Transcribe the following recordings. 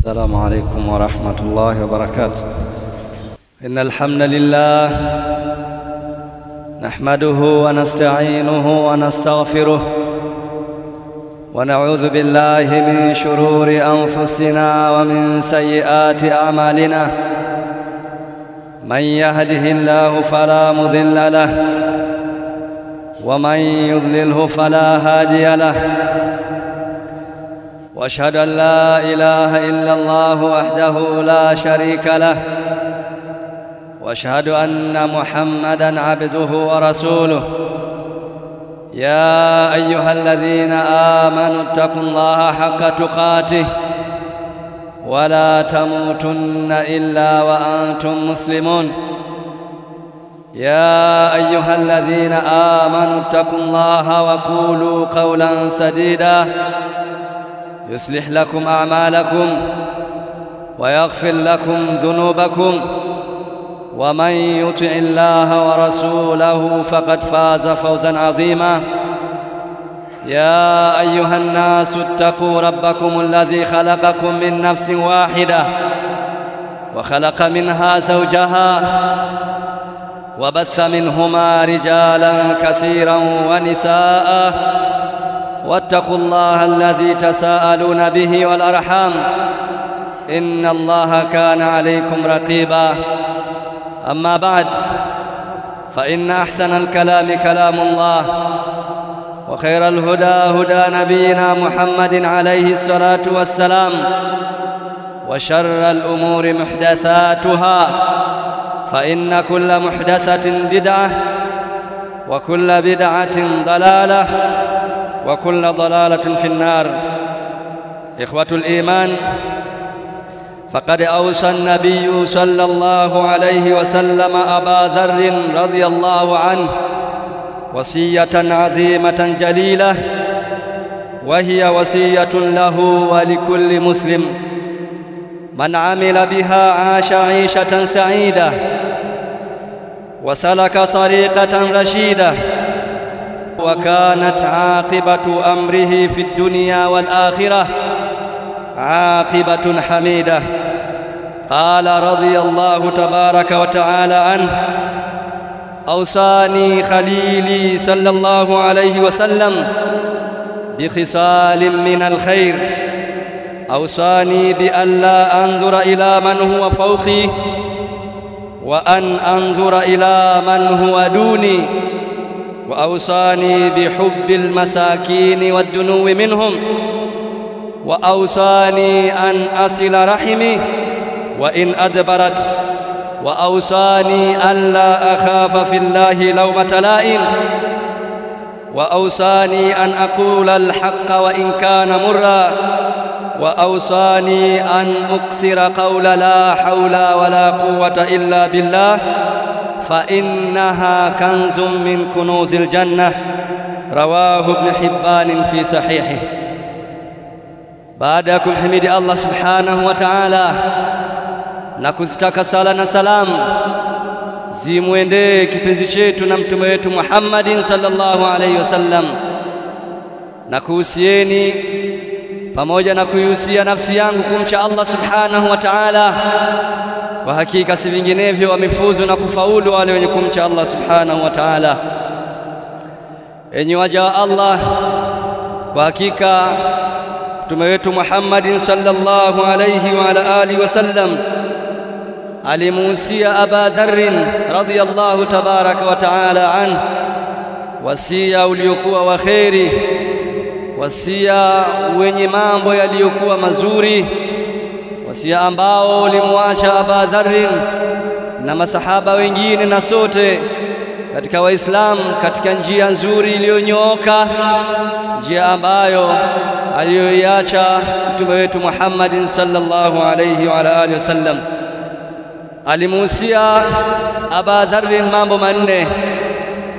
السلام عليكم ورحمة الله وبركاته. إن الحمد لله نحمده ونستعينه ونستغفره ونعوذ بالله من شرور أنفسنا ومن سيئات أعمالنا. من يهده الله فلا مضل له ومن يضلله فلا هادي له. وأشهد أن لا إله إلا الله وحده لا شريك له وأشهد أن محمدًا عبده ورسوله. يا أيها الذين آمنوا اتقوا الله حق تقاته ولا تموتن إلا وأنتم مسلمون. يا أيها الذين آمنوا اتقوا الله وقولوا قولا سديدا يصلح لكم أعمالكم ويغفر لكم ذنوبكم ومن يطع الله ورسوله فقد فاز فوزا عظيما. يا أيها الناس اتقوا ربكم الذي خلقكم من نفس واحدة وخلق منها زوجها وبث منهما رجالا كثيرا ونساء. واتقوا الله الذي تساءلون به والأرحام إن الله كان عليكم رقيبا. أما بعد فإن أحسن الكلام كلام الله وخير الهدى هدى نبينا محمد عليه الصلاة والسلام وشر الأمور محدثاتها فإن كل محدثة بدعة وكل بدعة ضلالة وكل ضلالة في النار. إخوة الإيمان، فقد أوصى النبي صلى الله عليه وسلم أبا ذر رضي الله عنه وصية عظيمة جليلة، وهي وصية له ولكل مسلم: من عمل بها عاش عيشة سعيدة وسلك طريقة رشيدة وكانت عاقبة أمره في الدنيا والآخرة عاقبة حميدة. قال رضي الله تبارك وتعالى عنه: أوصاني خليلي صلى الله عليه وسلم بخصال من الخير. أوصاني بأن لا أنظر إلى من هو فوقي وأن أنظر إلى من هو دوني. وأوصاني بحب المساكين والدنو منهم. وأوصاني أن أصل رحمي وإن أدبرت. وأوصاني أن لا أخاف في الله لومة لائم. وأوصاني أن أقول الحق وإن كان مرا. وأوصاني أن أكثر قول لا حول ولا قوة إلا بالله فإنها كنز من كنوز الجنة. رواه ابن حبان في صحيحه. Baada ya kumhimidi Allah subhanahu wa ta'ala na kuzitaka sala na salam zimwendee kipenzi chetu na mtume wetu Muhammadin sallallahu alayhi wasallam, na kuhusieni pamoja na kuihusia nafsi yangu kumcha Allah subhanahu wa ta'ala. Kwa hakika si vinginevyo wamefuzu na kufaulu wale wenye kumcha Allah subhanahu wa ta'ala. Enyi waja wa Allah, kwa hakika mtume wetu Muhammadin sallallahu alayhi wa ala alihi wasallam alimuhusia Aba Dharr radhiyallahu tabaraka wa ta'ala an wasia uliokuwa wa kheri, wasia wenye mambo yaliyokuwa mazuri, wasia ambao ulimwacha Aba Dharr na masahaba wengine na sote katika Waislamu katika njia nzuri iliyonyooka, njia ambayo aliyoiacha mtume wetu Muhammadin sallallahu alayhi wa ala alihi wasallam. Alimuhusia Aba Dharr mambo manne.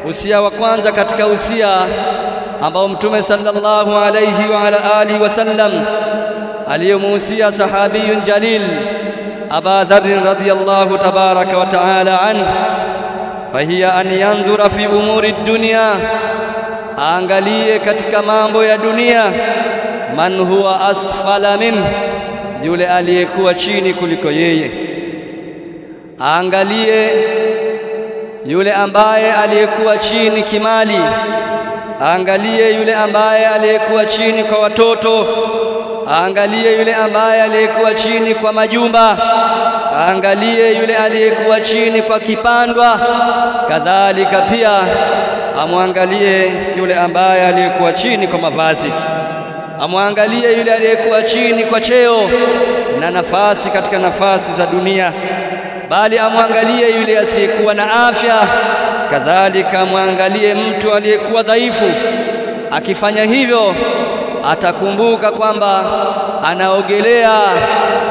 Usia wa kwanza katika usia ambao mtume sallallahu alayhi wa ala alihi wasallam aliyomuhusia sahabiyun jalil Aba Dharr radhiyallahu tabaraka wa ta'ala anhu, fahiya an yanzura fi umuri dunya, aangalie katika mambo ya dunia man huwa asfala min, yule aliyekuwa chini kuliko yeye, aangalie yule ambaye aliyekuwa chini kimali, aangalie yule ambaye aliyekuwa chini kwa watoto, aangalie yule ambaye aliyekuwa chini kwa majumba, aangalie yule aliyekuwa chini kwa kipandwa, kadhalika pia amwangalie yule ambaye aliyekuwa chini kwa mavazi, amwangalie yule aliyekuwa chini kwa cheo na nafasi katika nafasi za dunia, bali amwangalie yule asiyekuwa na afya, kadhalika amwangalie mtu aliyekuwa dhaifu. Akifanya hivyo atakumbuka kwamba anaogelea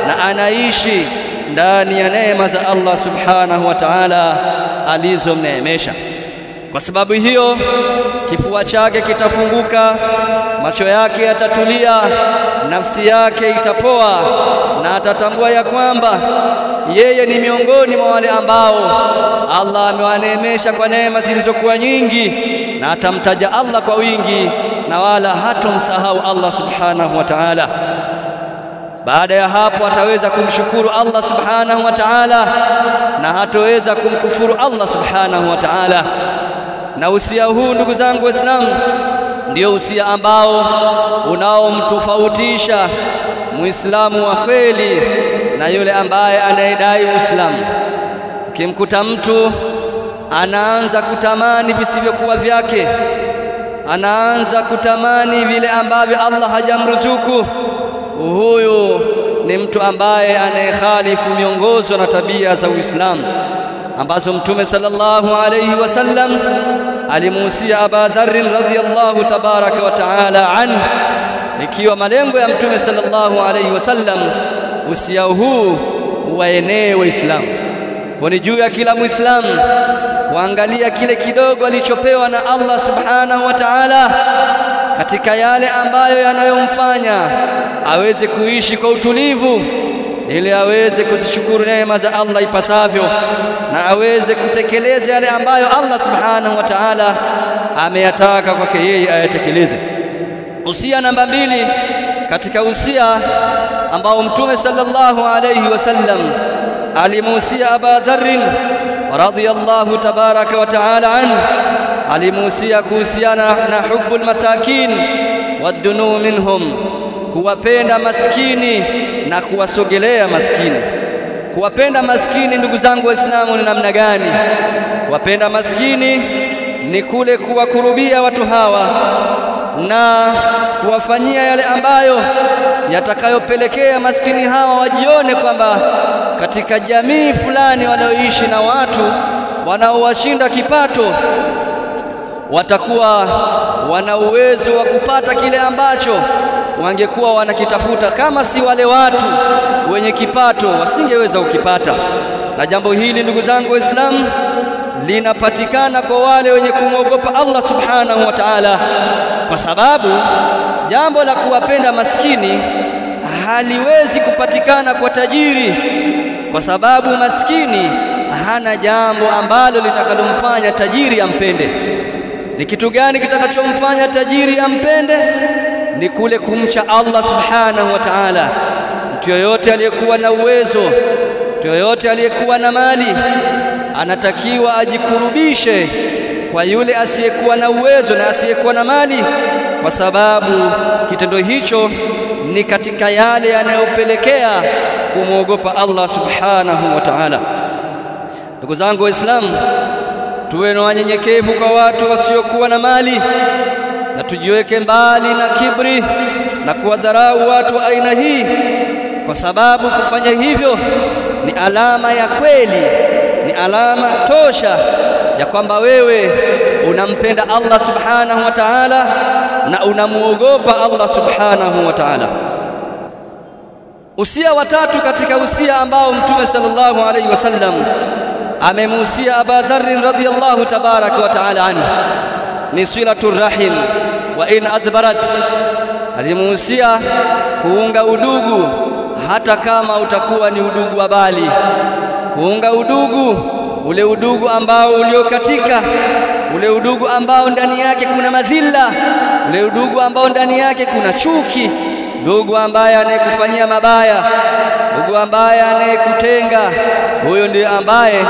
na anaishi ndani ya neema za Allah subhanahu wa ta'ala alizomneemesha. Kwa sababu hiyo kifua chake kitafunguka, macho yake yatatulia, nafsi yake itapoa, na atatambua ya kwamba yeye ni miongoni mwa wale ambao Allah amewaneemesha kwa neema zilizokuwa nyingi, na atamtaja Allah kwa wingi na wala hatomsahau Allah subhanahu wa ta'ala. Baada ya hapo ataweza kumshukuru Allah subhanahu wa ta'ala na hatoweza kumkufuru Allah subhanahu wa ta'ala. Na usia huu ndugu zangu Waislamu ndio usia ambao unaomtofautisha Muislamu wa kweli na yule ambaye anayedai Uislamu. Ukimkuta mtu anaanza kutamani visivyokuwa vyake, anaanza kutamani vile ambavyo Allah hajamruzuku, huyu ni mtu ambaye anayekhalifu miongozo na tabia za Uislamu ambazo Mtume sallallahu alayhi wasallam alimuhusia Abu Dharr radhiyallahu tabaraka wa taala anhu, ikiwa malengo ya Mtume sallallahu alayhi wasallam usia huu waenee Waislamu. Ni juu ya kila Muislamu kuangalia kile kidogo alichopewa na Allah subhanahu wa ta'ala katika yale ambayo yanayomfanya aweze kuishi kwa utulivu, ili aweze kuzishukuru neema za Allah ipasavyo na aweze kutekeleza yale ambayo Allah subhanahu wa ta'ala ameyataka kwake yeye ayatekeleze. Usia namba 2 katika usia ambao Mtume sallallahu alayhi wasallam alimuhusia Abu Dharr radhiyallahu tabaraka wa ta'ala anhu, alimuhusia kuhusiana na hubbul masakin wadunu minhum, kuwapenda maskini na kuwasogelea maskini. Kuwapenda maskini ndugu zangu Waislamu ni namna gani? Kuwapenda maskini ni kule kuwakurubia watu hawa na kuwafanyia yale ambayo yatakayopelekea maskini hawa wajione kwamba katika jamii fulani wanaoishi na watu wanaowashinda kipato watakuwa wana uwezo wa kupata kile ambacho wangekuwa wanakitafuta, kama si wale watu wenye kipato wasingeweza kukipata. Na jambo hili ndugu zangu Waislamu linapatikana kwa wale wenye kumwogopa Allah subhanahu wa ta'ala, kwa sababu jambo la kuwapenda maskini haliwezi kupatikana kwa tajiri, kwa sababu maskini hana jambo ambalo litakalomfanya tajiri ampende. Ni kitu gani kitakachomfanya tajiri ampende? Ni kule kumcha Allah subhanahu wa ta'ala. Mtu yoyote aliyekuwa na uwezo, mtu yoyote aliyekuwa na mali, anatakiwa ajikurubishe kwa yule asiyekuwa na uwezo na asiyekuwa na mali, kwa sababu kitendo hicho ni katika yale yanayopelekea kumwogopa Allah subhanahu wa ta'ala. Ndugu zangu Waislamu, tuwe na wanyenyekevu kwa watu wasiokuwa na mali, na tujiweke mbali na kibri na kuwadharau watu wa aina hii, kwa sababu kufanya hivyo ni alama ya kweli, ni alama tosha ya kwamba wewe unampenda Allah subhanahu wa ta'ala na unamuogopa Allah subhanahu wa ta'ala. Usia wa 3 katika usia ambao Mtume sallallahu alayhi wasallam amemuhusia Abu Dharr radhiyallahu tabaraka wa ta'ala anhu ni silatur rahim wa in adbarat. Alimuhusia kuunga udugu hata kama utakuwa ni udugu wa bali, kuunga udugu, ule udugu ambao uliokatika, ule udugu ambao ndani yake kuna madhila, ule udugu ambao ndani yake kuna chuki, ndugu ambaye anayekufanyia mabaya, ndugu ambaye anayekutenga, huyo ndiye ambaye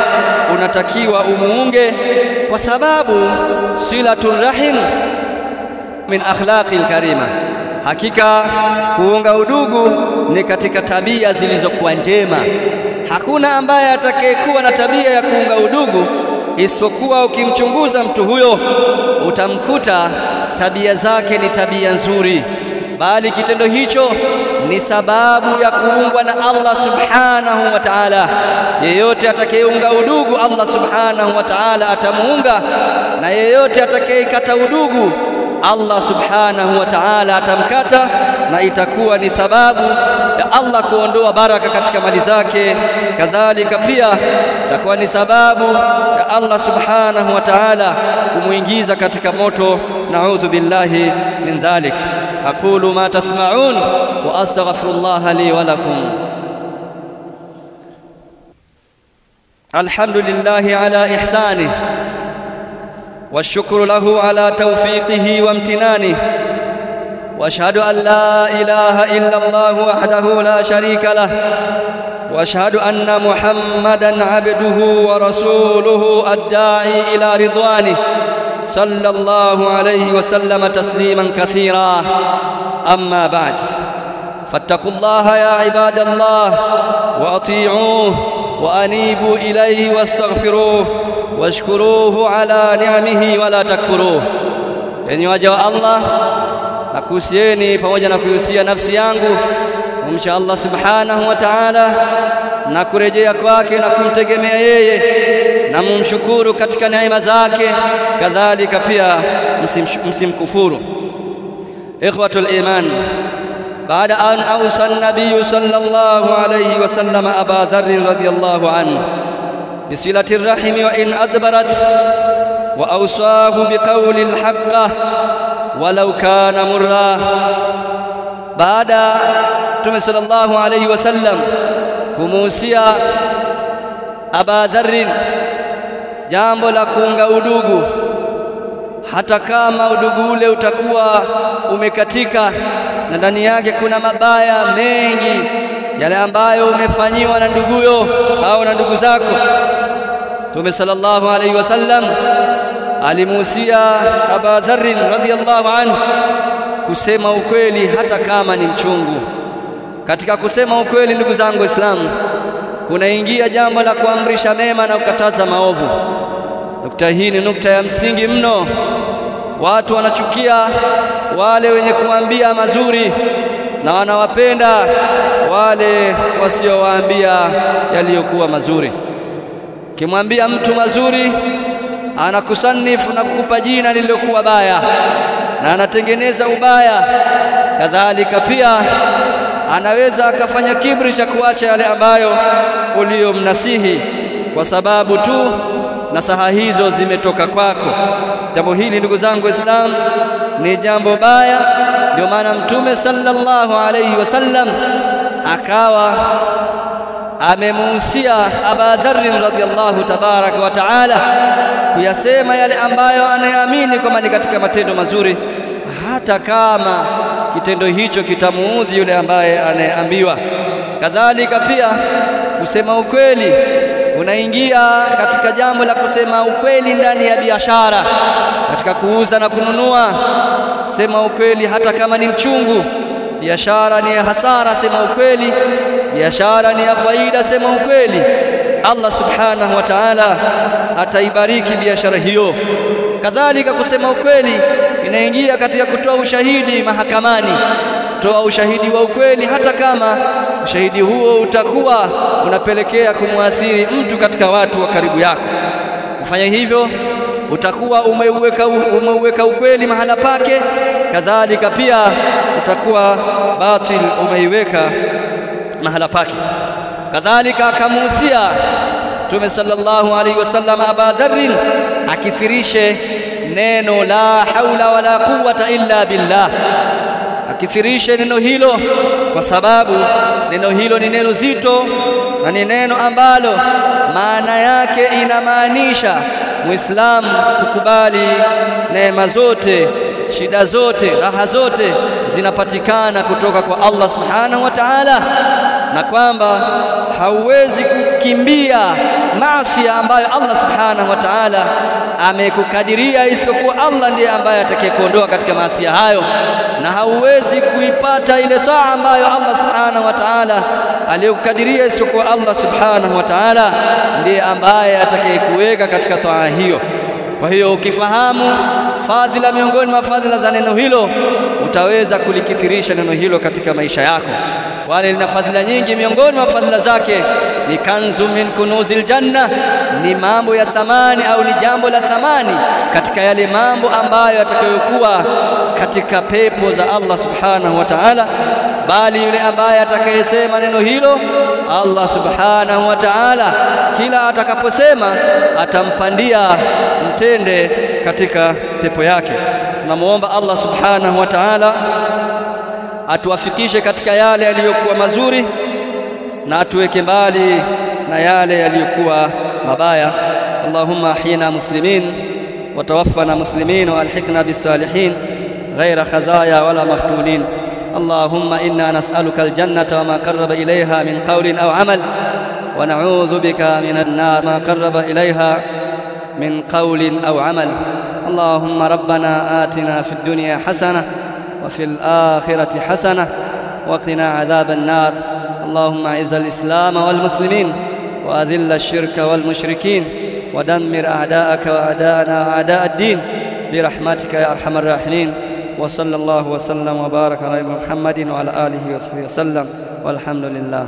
unatakiwa umuunge, kwa sababu silatul rahim min akhlaqil karima. Hakika kuunga udugu ni katika tabia zilizokuwa njema. Hakuna ambaye atakayekuwa na tabia ya kuunga udugu isipokuwa ukimchunguza mtu huyo utamkuta tabia zake ni tabia nzuri, bali kitendo hicho ni sababu ya kuungwa na Allah subhanahu wa ta'ala. Yeyote atakayeunga udugu Allah subhanahu wa ta'ala atamuunga, na yeyote atakayekata udugu Allah subhanahu wa ta'ala atamkata, na itakuwa ni sababu ya Allah kuondoa baraka katika mali zake. Kadhalika pia itakuwa ni sababu ya Allah subhanahu wa ta'ala kumuingiza katika moto. Na'udhu billahi min dhalik. aqulu ma tasma'un wa astaghfirullah li wa lakum. Alhamdulillahi ala ihsanihi والشكر له على توفيقه وامتنانه، واشهد ان لا اله الا الله وحده لا شريك له، واشهد ان محمدا عبده ورسوله الداعي الى رضوانه صلى الله عليه وسلم تسليما كثيرا. اما بعد، فاتقوا الله يا عباد الله واطيعوه وانيبوا اليه واستغفروه washkuruhu ala ni'amihi wala takfuruhu. Enyi waja wa Allah, nakuhusieni pamoja na kuhusia nafsi yangu kumcha Allah subhanahu wa ta'ala na kurejea kwake na kumtegemea yeye na mumshukuru katika neema zake. Kadhalika pia msimkufuru. Ikhwatul iman, baada an awsa an-nabiy sallallahu alayhi wasallam Aba Dharr radhiyallahu anhu بصلة الرحم وإن أدبرت، وأوصاه بقول الحق ولو كان مرا. بعد Mtume sallallahu alayhi wasallam kumuhusia Aba Dharr jambo la kuunga udugu, hata kama udugu ule utakuwa umekatika na ndani yake kuna mabaya mengi yale ambayo umefanyiwa na nduguyo au na ndugu zako. Mtume sallallahu alayhi wasallam alimuhusia Aba Dharr radhiyallahu anhu kusema ukweli hata kama ni mchungu. Katika kusema ukweli, ndugu zangu Waislamu, kunaingia jambo la kuamrisha mema na kukataza maovu. Nukta hii ni nukta ya msingi mno. Watu wanachukia wale wenye kuambia mazuri na wanawapenda wale wasiowaambia yaliyokuwa mazuri. Kimwambia mtu mazuri, anakusanifu na kukupa jina lililokuwa baya na anatengeneza ubaya. Kadhalika pia anaweza akafanya kibri cha kuacha yale ambayo uliyomnasihi kwa sababu tu nasaha hizo zimetoka kwako. Jambo hili ndugu zangu Waislamu ni jambo baya. Ndio maana Mtume sallallahu alayhi wasallam akawa amemuhusia Aba Dharr radhiyallahu tabaraka wa taala kuyasema yale ambayo anayaamini kwamba ni katika matendo mazuri, hata kama kitendo hicho kitamuudhi yule ambaye anayeambiwa. Kadhalika pia kusema ukweli unaingia katika jambo la kusema ukweli ndani ya biashara, katika kuuza na kununua. Sema ukweli hata kama ni mchungu. Biashara ni ya hasara, sema ukweli. Biashara ni ya faida, sema ukweli. Allah subhanahu wa ta'ala ataibariki biashara hiyo. Kadhalika kusema ukweli inaingia katika kutoa ushahidi mahakamani. Toa ushahidi wa ukweli hata kama ushahidi huo utakuwa unapelekea kumwathiri mtu katika watu wa karibu yako. Kufanya hivyo utakuwa umeuweka ukweli mahala pake. Kadhalika pia utakuwa batil umeiweka mahala pake. Kadhalika akamuhusia Mtume sallallahu alaihi wasallam Aba Dharr akithirishe neno la haula wala quwwata illa billah. Akithirishe neno hilo kwa sababu neno hilo ni neno zito na ni neno ambalo maana yake inamaanisha Muislamu kukubali neema zote, shida zote, raha zote zinapatikana kutoka kwa Allah subhanahu wa ta'ala, na kwamba hauwezi kukimbia maasi ambayo Allah subhanahu wa ta'ala amekukadiria, isipokuwa Allah ndiye ambaye atakayekuondoa katika maasi hayo, na hauwezi kuipata ile taa ambayo Allah subhanahu wa ta'ala aliyokadiria, isipokuwa Allah subhanahu wa ta'ala ndiye ambaye atakayekuweka katika taa hiyo. Kwa hiyo ukifahamu fadhila miongoni mwa fadhila za neno hilo, utaweza kulikithirisha neno hilo katika maisha yako, kwani lina fadhila nyingi. Miongoni mwa fadhila zake ni kanzu min kunuzil janna, ni mambo ya thamani au ni jambo la thamani katika yale mambo ambayo yatakayokuwa katika pepo za Allah subhanahu wa ta'ala. Bali yule ambaye atakayesema neno hilo, Allah subhanahu wa ta'ala kila atakaposema atampandia mtende katika pepo yake. Tunamuomba Allah subhanahu wa ta'ala atuwafikishe katika yale yaliyokuwa mazuri na atuweke mbali na yale yaliyokuwa mabaya. Allahumma ahyina muslimin wa tawaffana muslimin wa alhiqna bis salihin ghayra khazaya wala maftunin. اللهم إنا نسألك الجنة وما قرب إليها من قول أو عمل، ونعوذ بك من النار ما قرب إليها من قول أو عمل. اللهم ربنا آتنا في الدنيا حسنة وفي الآخرة حسنة وقنا عذاب النار. اللهم أعز الإسلام والمسلمين وأذل الشرك والمشركين ودمر أعداءك وأعداءنا وأعداء الدين برحمتك يا أرحم الراحمين. وصلى الله وسلم وبارك على محمد وعلى آله وصحبه وسلم والحمد لله.